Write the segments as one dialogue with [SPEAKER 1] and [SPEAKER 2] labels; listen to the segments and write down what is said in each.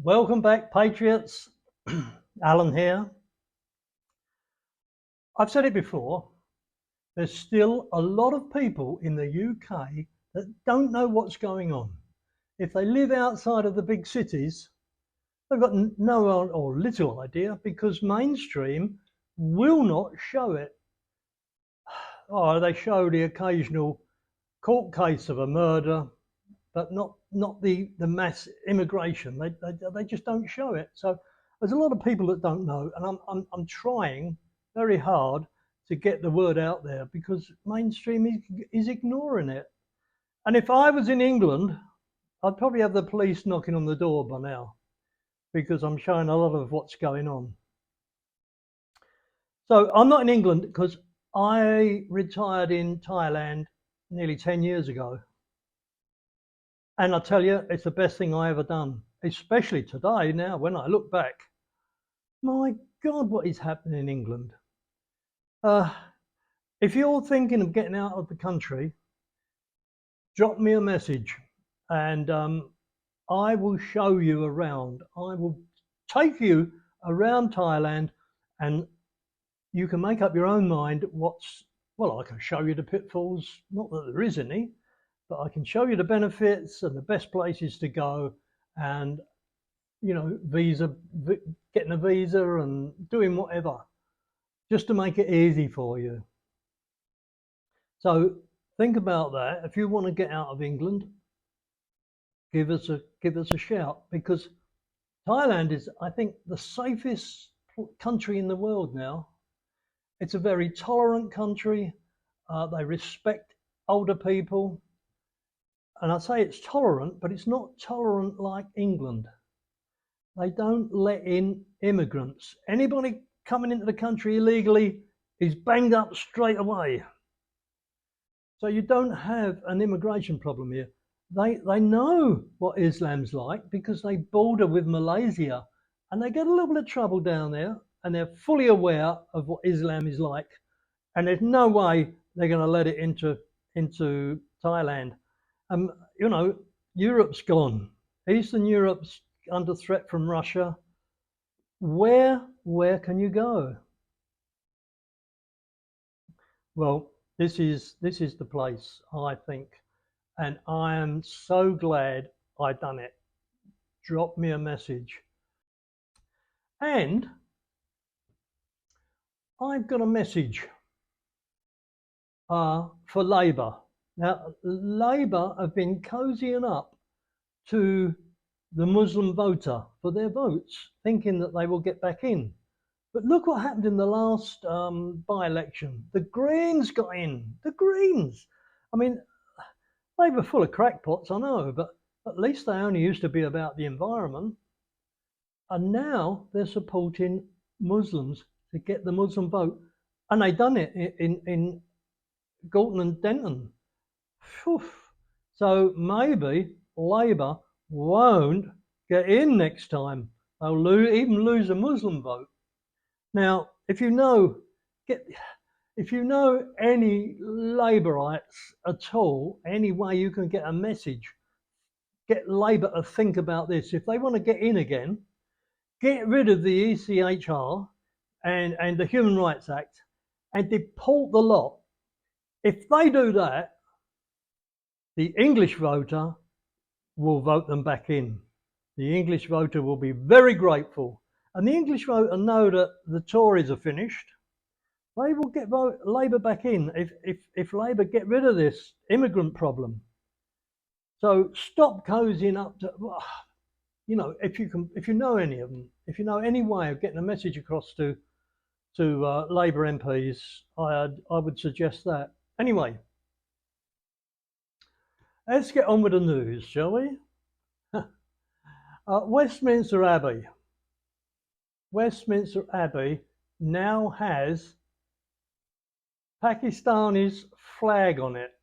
[SPEAKER 1] Welcome back, Patriots. Alan here. I've said it before, there's still a lot of people in the UK that don't know what's going on. If they live outside of the big cities, they've got no or little idea because mainstream will not show it. Oh, they show the occasional court case of a murder, but not the mass immigration. They just don't show it. So there's a lot of people that don't know, and I'm trying very hard to get the word out there because mainstream is ignoring it. And if I was in England, I'd probably have the police knocking on the door by now because I'm showing a lot of what's going on. So I'm not in England because I retired in Thailand nearly 10 years ago. And I tell you, it's the best thing I ever done, especially today now when I look back. My God, what is happening in England? If you're thinking of getting out of the country, drop me a message and I will show you around. I will take you around Thailand and you can make up your own mind well, I can show you the pitfalls, not that there is any, but I can show you the benefits and the best places to go and, getting a visa and doing whatever, just to make it easy for you. So think about that. If you want to get out of England, give us a shout because Thailand is, I think, the safest country in the world now. It's a very tolerant country. They respect older people. And I say it's tolerant, but it's not tolerant like England. They don't let in immigrants. Anybody coming into the country illegally is banged up straight away. So you don't have an immigration problem here. They know what Islam's like because they border with Malaysia and they get a little bit of trouble down there and they're fully aware of what Islam is like. And there's no way they're going to let it into Thailand. Europe's gone. Eastern Europe's under threat from Russia. Where can you go? Well, this is the place, I think, and I am so glad I done it. Drop me a message. And I've got a message for Labour. Now, Labour have been cozying up to the Muslim voter for their votes, thinking that they will get back in. But look what happened in the last by-election. The Greens got in. The Greens. I mean, they were full of crackpots, I know, but at least they only used to be about the environment. And now they're supporting Muslims to get the Muslim vote. And they done it in Gorton and Denton. Whew. So maybe Labour won't get in next time. They'll even lose a Muslim vote. Now, if you know any Labourites at all, any way you can get a message, get Labour to think about this. If they want to get in again, get rid of the ECHR and the Human Rights Act and deport the lot. If they do that, the English voter will vote them back in. The English voter will be very grateful. And the English voter know that the Tories are finished. They will get Labour back in if Labour get rid of this immigrant problem. So stop cozying up to, if you know any of them, if you know any way of getting a message across to Labour MPs, I would suggest that. Anyway, let's get on with the news, shall we? Westminster Abbey. Westminster Abbey now has Pakistani's flag on it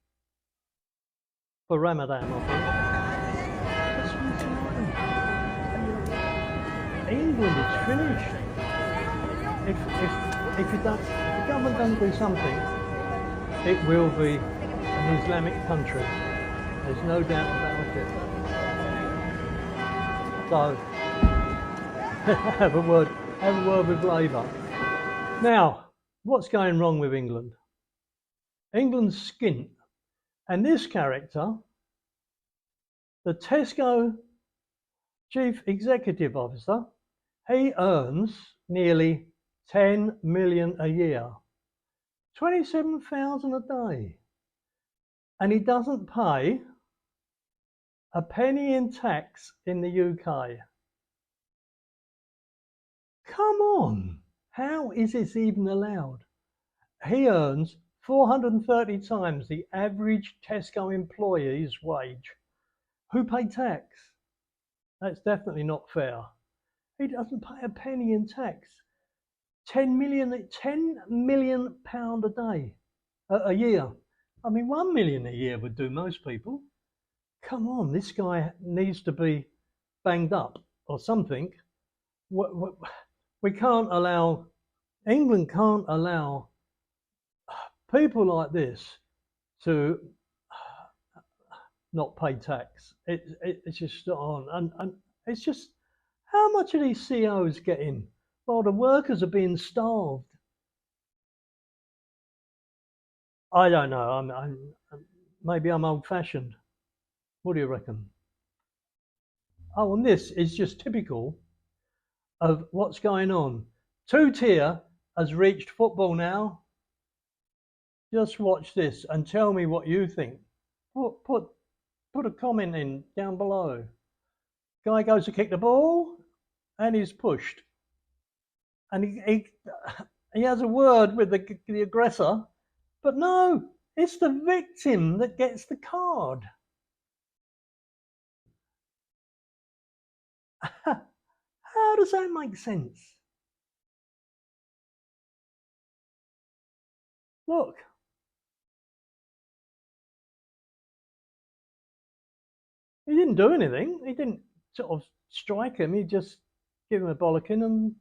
[SPEAKER 1] for Ramadan, I think. England is finished. If the government doesn't do something, it will be an Islamic country. There's no doubt about it. So have a word with Labour. Now, what's going wrong with England? England's skint, and this character, the Tesco Chief Executive Officer, he earns nearly 10 million a year, 27,000 a day, and he doesn't pay a penny in tax in the UK. Come on, how is this even allowed? He earns 430 times the average Tesco employee's wage. Who pay tax? That's definitely not fair. He doesn't pay a penny in tax. 10 million pound a day, a year. I mean, 1 million a year would do most people. Come on, this guy needs to be banged up or something. We can't allow, England can't allow people like this to not pay tax. It's just on, and it's just, how much are these CEOs getting while the workers are being starved? I don't know. Maybe I'm old-fashioned. What do you reckon? Oh, and this is just typical of what's going on. Two-tier has reached football now. Just watch this and tell me what you think. Put a comment in down below. Guy goes to kick the ball and he's pushed. And he has a word with the aggressor, but no, it's the victim that gets the card. How does that make sense? Look. He didn't do anything. He didn't sort of strike him. He just gave him a bollocking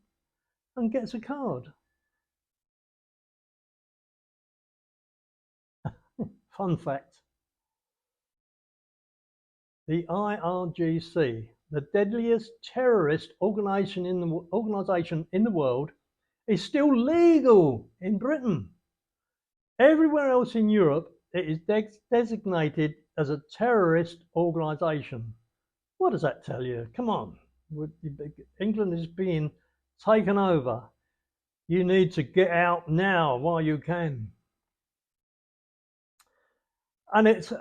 [SPEAKER 1] and gets a card. Fun fact. The IRGC, the deadliest terrorist organisation in the world, is still legal in Britain. Everywhere else in Europe, it is designated as a terrorist organisation. What does that tell you? Come on. England is being taken over. You need to get out now while you can. And it's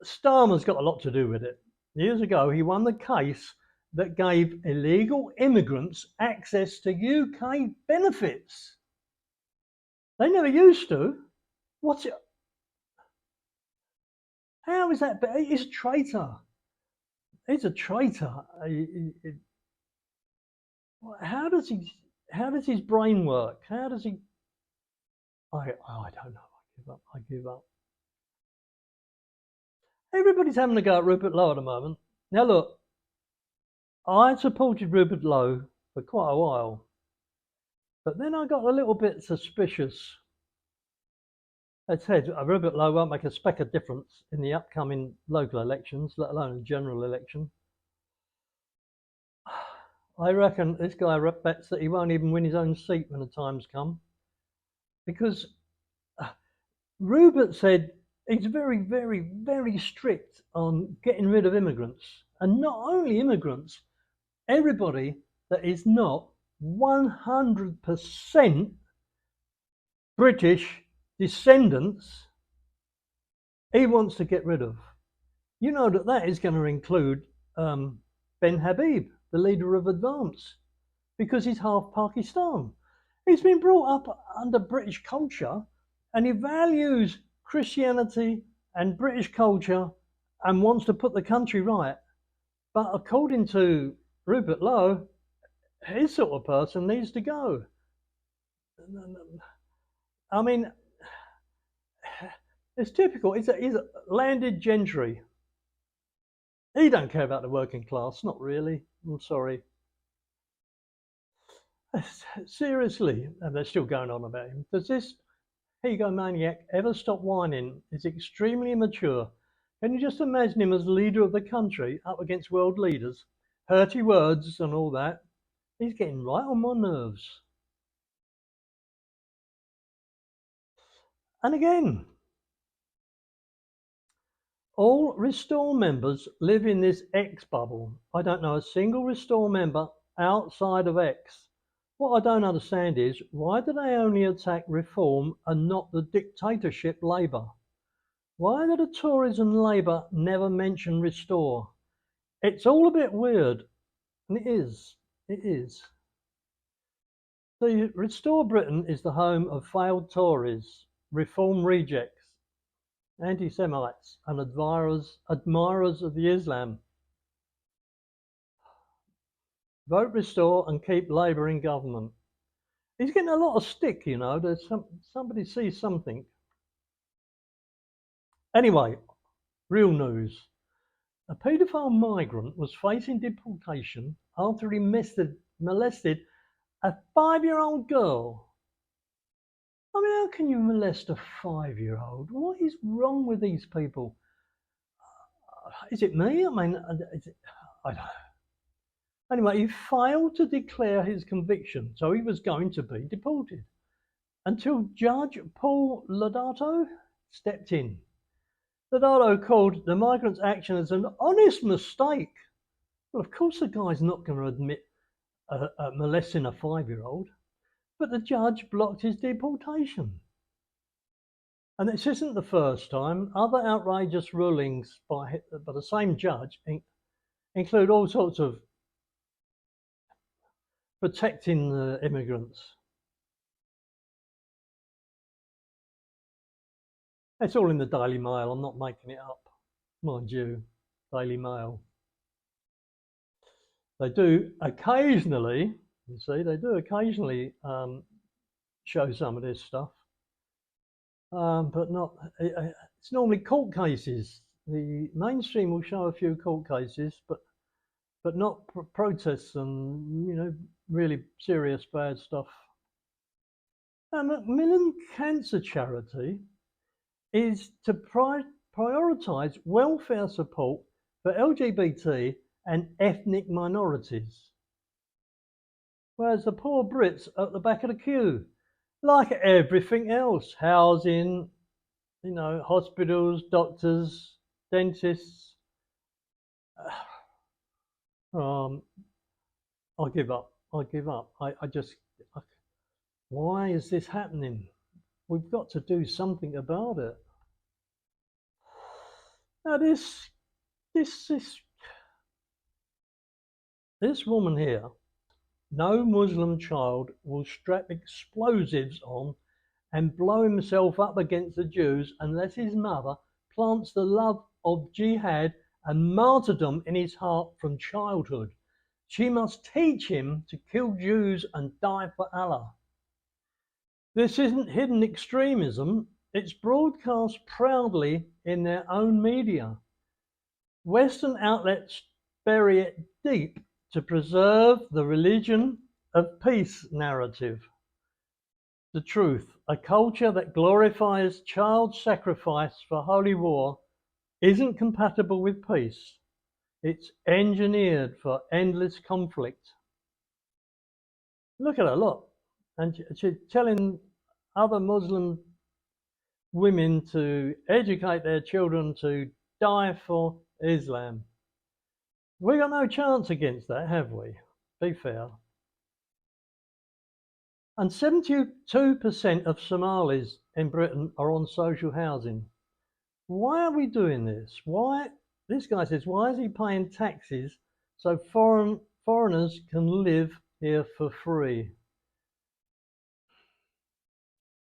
[SPEAKER 1] Starmer's got a lot to do with it. Years ago, he won the case that gave illegal immigrants access to UK benefits. They never used to. What's it? How is that? He's a traitor. He's a traitor. How does his brain work? How does he? I don't know. I give up. Everybody's having a go at Rupert Lowe at the moment. Now look, I supported Rupert Lowe for quite a while, but then I got a little bit suspicious. I said Rupert Lowe won't make a speck of difference in the upcoming local elections, let alone a general election. I reckon this guy bets that he won't even win his own seat when the times come, because Rupert said he's very, very, very strict on getting rid of immigrants, and not only immigrants, everybody that is not 100% British descendants, he wants to get rid of. You know that is going to include Ben Habib, the leader of Advance, because he's half Pakistan. He's been brought up under British culture, and he values Christianity and British culture and wants to put the country right. But according to Rupert Lowe, his sort of person needs to go. I mean, it's typical. He's a landed gentry. He don't care about the working class, not really. I'm sorry. Seriously, and they're still going on about him. Does this egomaniac ever stop whining? He's extremely immature. Can you just imagine him as leader of the country up against world leaders? Hurty words and all that. He's getting right on my nerves. And again, all Restore members live in this X bubble. I don't know a single Restore member outside of X. What I don't understand is, why do they only attack Reform and not the dictatorship Labour? Why do the Tories and Labour never mention Restore? It's all a bit weird, and it is. It is. The Restore Britain is the home of failed Tories, Reform rejects, anti-Semites, and admirers of the Islam. Vote Restore and keep Labour in government. He's getting a lot of stick, you know. There's somebody sees something. Anyway, real news. A paedophile migrant was facing deportation after he molested a 5-year-old girl. I mean, how can you molest a 5-year-old? What is wrong with these people? Is it me? I mean, I don't know. Anyway, he failed to declare his conviction, so he was going to be deported until Judge Paul Lodato stepped in. Lodato called the migrant's action as an honest mistake. Well, of course, the guy's not going to admit molesting a 5-year-old, but the judge blocked his deportation. And this isn't the first time. Other outrageous rulings by the same judge include all sorts of protecting the immigrants. It's all in the Daily Mail. I'm not making it up, mind you. Daily Mail. They do occasionally, you see, they do occasionally show some of this stuff, but not. It's normally court cases. The mainstream will show a few court cases, but not protests and really serious bad stuff. Macmillan Cancer Charity is to prioritise welfare support for LGBT and ethnic minorities, whereas the poor Brits are at the back of the queue, like everything else: housing, hospitals, doctors, dentists. I give up. Why is this happening? We've got to do something about it. Now this woman here, no Muslim child will strap explosives on and blow himself up against the Jews unless his mother plants the love of jihad and martyrdom in his heart from childhood. She must teach him to kill Jews and die for Allah. This isn't hidden extremism. It's broadcast proudly in their own media. Western outlets bury it deep to preserve the religion of peace narrative. The truth, a culture that glorifies child sacrifice for holy war, isn't compatible with peace. It's engineered for endless conflict. Look at her, look. And she's telling other Muslim women to educate their children to die for Islam. We got no chance against that, have we? Be fair. And 72% of Somalis in Britain are on social housing. Why are we doing this? Why? This guy says, why is he paying taxes so foreigners can live here for free?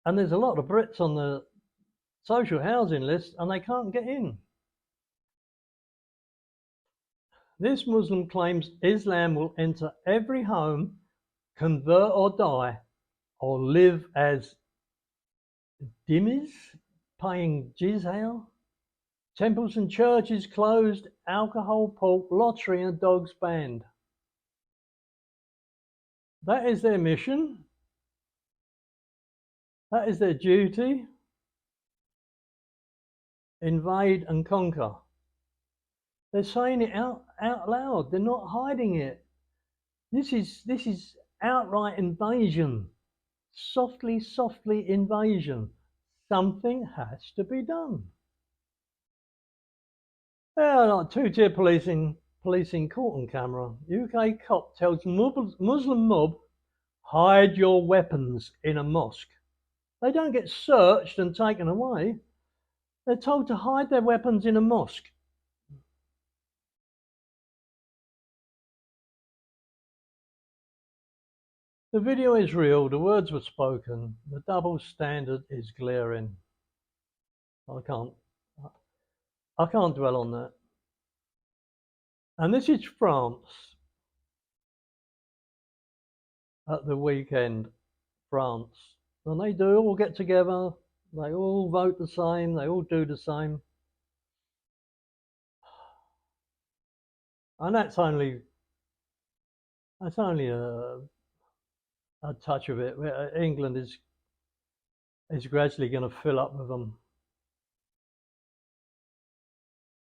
[SPEAKER 1] And there's a lot of Brits on the social housing list and they can't get in. This Muslim claims Islam will enter every home, convert or die, or live as dhimmis, paying jizya. Temples and churches closed, alcohol, pork, lottery and dogs banned. That is their mission. That is their duty. Invade and conquer. They're saying it out loud. They're not hiding it. This is outright invasion. Softly, softly invasion. Something has to be done. Yeah, like two-tier policing caught on camera. UK cop tells Muslim mob hide your weapons in a mosque. They don't get searched and taken away. They're told to hide their weapons in a mosque. The video is real, the words were spoken, the double standard is glaring. I can't dwell on that. And this is France at the weekend, France. And they do all get together, they all vote the same, they all do the same. And that's only a touch of it. England is gradually going to fill up with them.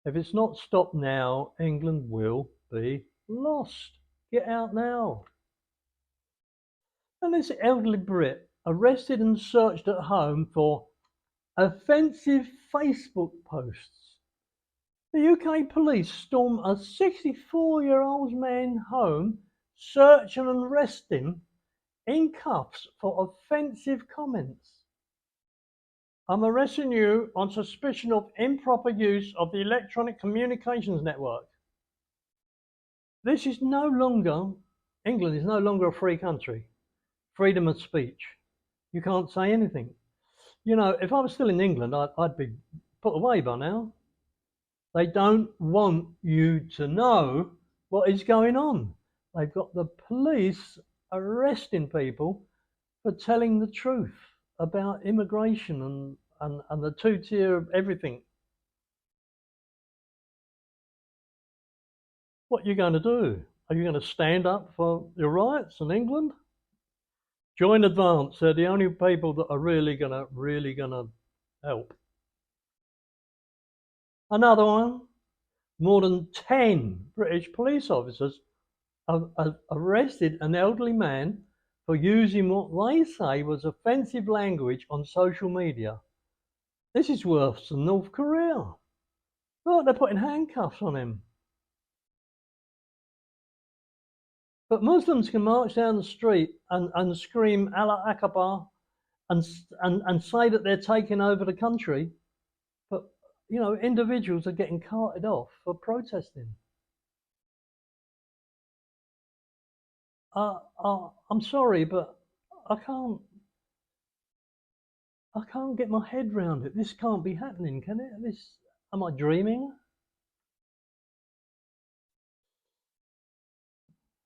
[SPEAKER 1] If it's not stopped now, England will be lost. Get out now. And this elderly Brit arrested and searched at home for offensive Facebook posts. The UK police storm a 64-year-old man's home, search and arrest him in cuffs for offensive comments. I'm arresting you on suspicion of improper use of the electronic communications network. This is no longer, England is no longer a free country. Freedom of speech. You can't say anything. You know, if I was still in England, I'd be put away by now. They don't want you to know what is going on. They've got the police arresting people for telling the truth about immigration and the two-tier of everything. What are you going to do? Are you going to stand up for your rights in England? Join Advance. They're the only people that are really gonna help. Another one. More than 10 British police officers have arrested an elderly man for using what they say was offensive language on social media. This is worse than North Korea. Look, they're putting handcuffs on him. But Muslims can march down the street and scream Allah Akbar and say that they're taking over the country. But, you know, individuals are getting carted off for protesting. I'm sorry, but I can't get my head around it. This can't be happening, can it? Am I dreaming?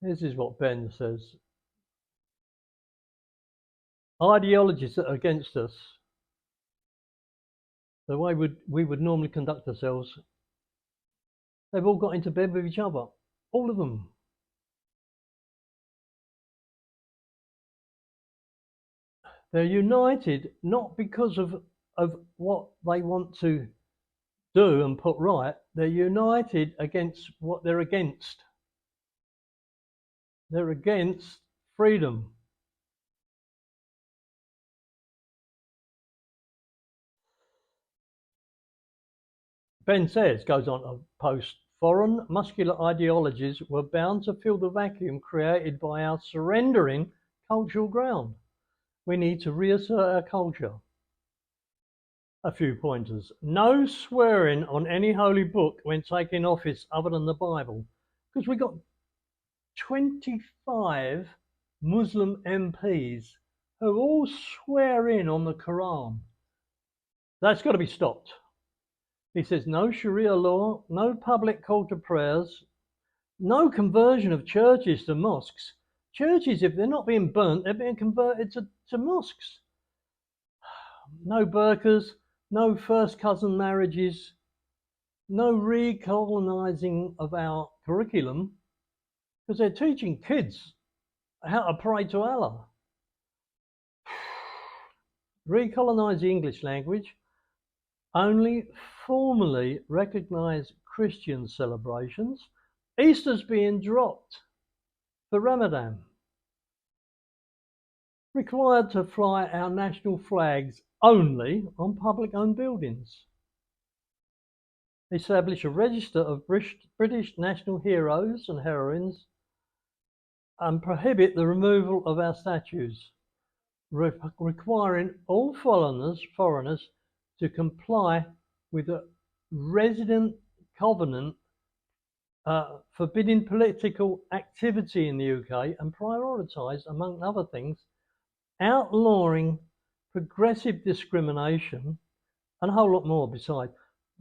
[SPEAKER 1] This is what Ben says. Ideologies that are against us, the way we would normally conduct ourselves, they've all got into bed with each other. All of them. They're united not because of what they want to do and put right. They're united against what they're against. They're against freedom. Ben says, goes on to post, foreign muscular ideologies were bound to fill the vacuum created by our surrendering cultural ground. We need to reassert our culture. A few pointers. No swearing on any holy book when taking office other than the Bible. Because we got 25 Muslim MPs who all swear in on the Quran. That's got to be stopped. He says no Sharia law, no public call to prayers, no conversion of churches to mosques. Churches, if they're not being burnt, they're being converted to mosques. No burqas, no first cousin marriages, no recolonizing of our curriculum, because they're teaching kids how to pray to Allah. Recolonize the English language, only formally recognize Christian celebrations. Easter's being dropped for Ramadan. Required to fly our national flags only on public-owned buildings. Establish a register of British national heroes and heroines and prohibit the removal of our statues, requiring all foreigners to comply with a resident covenant forbidding political activity in the UK and prioritise, among other things, outlawing progressive discrimination and a whole lot more besides.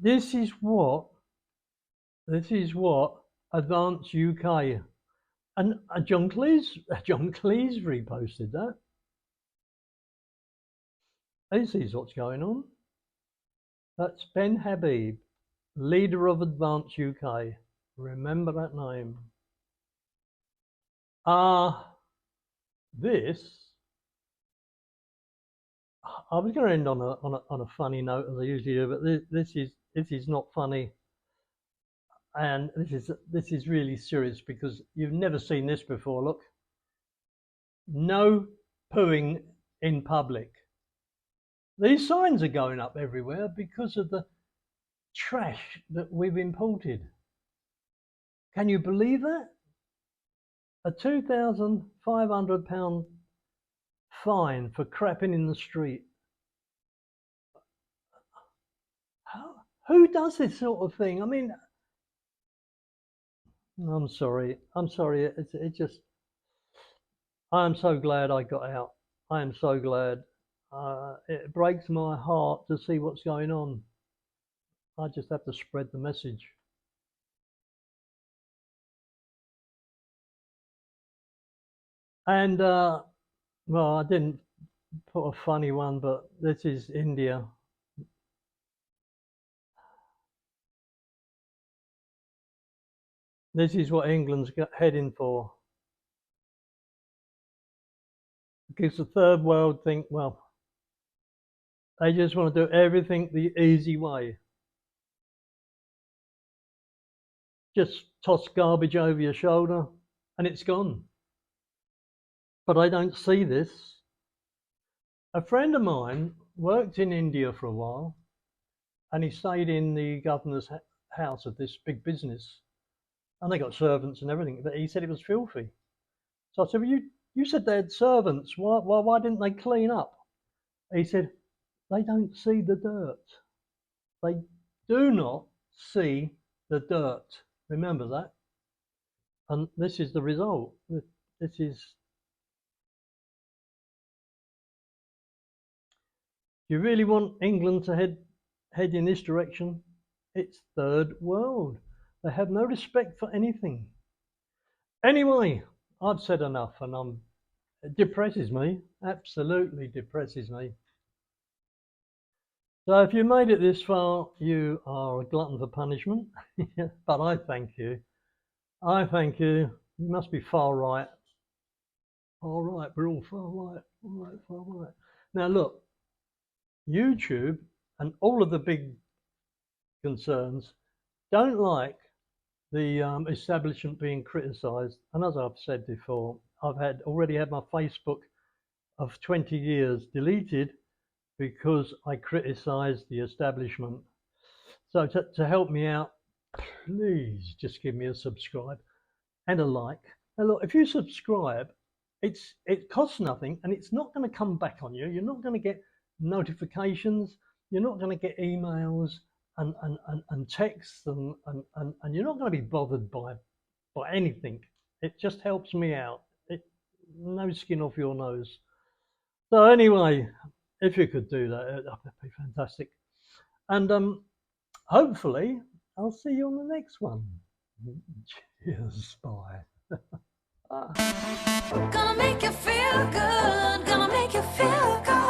[SPEAKER 1] This is what Advance UK and John Cleese reposted that. He sees what's going on. That's Ben Habib, leader of Advance UK. Remember that name. This. I was going to end on a funny note as I usually do, but this is not funny, and this is really serious because you've never seen this before. Look, no pooing in public. These signs are going up everywhere because of the trash that we've imported. Can you believe that? A £2,500 fine for crapping in the street. Who does this sort of thing? I mean, I'm sorry. It just, I am so glad I got out. I am so glad. It breaks my heart to see what's going on. I just have to spread the message. And, well, I didn't put a funny one, but this is India. This is what England's heading for. Because the third world think, well, they just want to do everything the easy way. Just toss garbage over your shoulder and it's gone. But I don't see this. A friend of mine worked in India for a while and he stayed in the governor's house of this big business. And they got servants and everything, but he said it was filthy. So I said, well, you said they had servants. Why didn't they clean up? He said, they don't see the dirt. They do not see the dirt. Remember that. And this is the result. This is. Do you really want England to head in this direction? It's third world. They have no respect for anything. Anyway, I've said enough, and it depresses me. Absolutely depresses me. So if you made it this far, you are a glutton for punishment. But I thank you. I thank you. You must be far right. All right, we're all far right. All right, far right. Now look, YouTube and all of the big concerns don't like the establishment being criticised. And as I've said before, I've already had my Facebook of 20 years deleted because I criticised the establishment. So to help me out, please just give me a subscribe and a like. Now look, if you subscribe, it costs nothing and it's not going to come back on you. You're not going to get notifications. You're not going to get emails and texts and you're not going to be bothered by anything. It just helps me out. No skin off your nose. So anyway, if you could do that, that'd be fantastic. And hopefully I'll see you on the next one. Cheers, bye.
[SPEAKER 2] Gonna make you feel good, gonna make you feel good.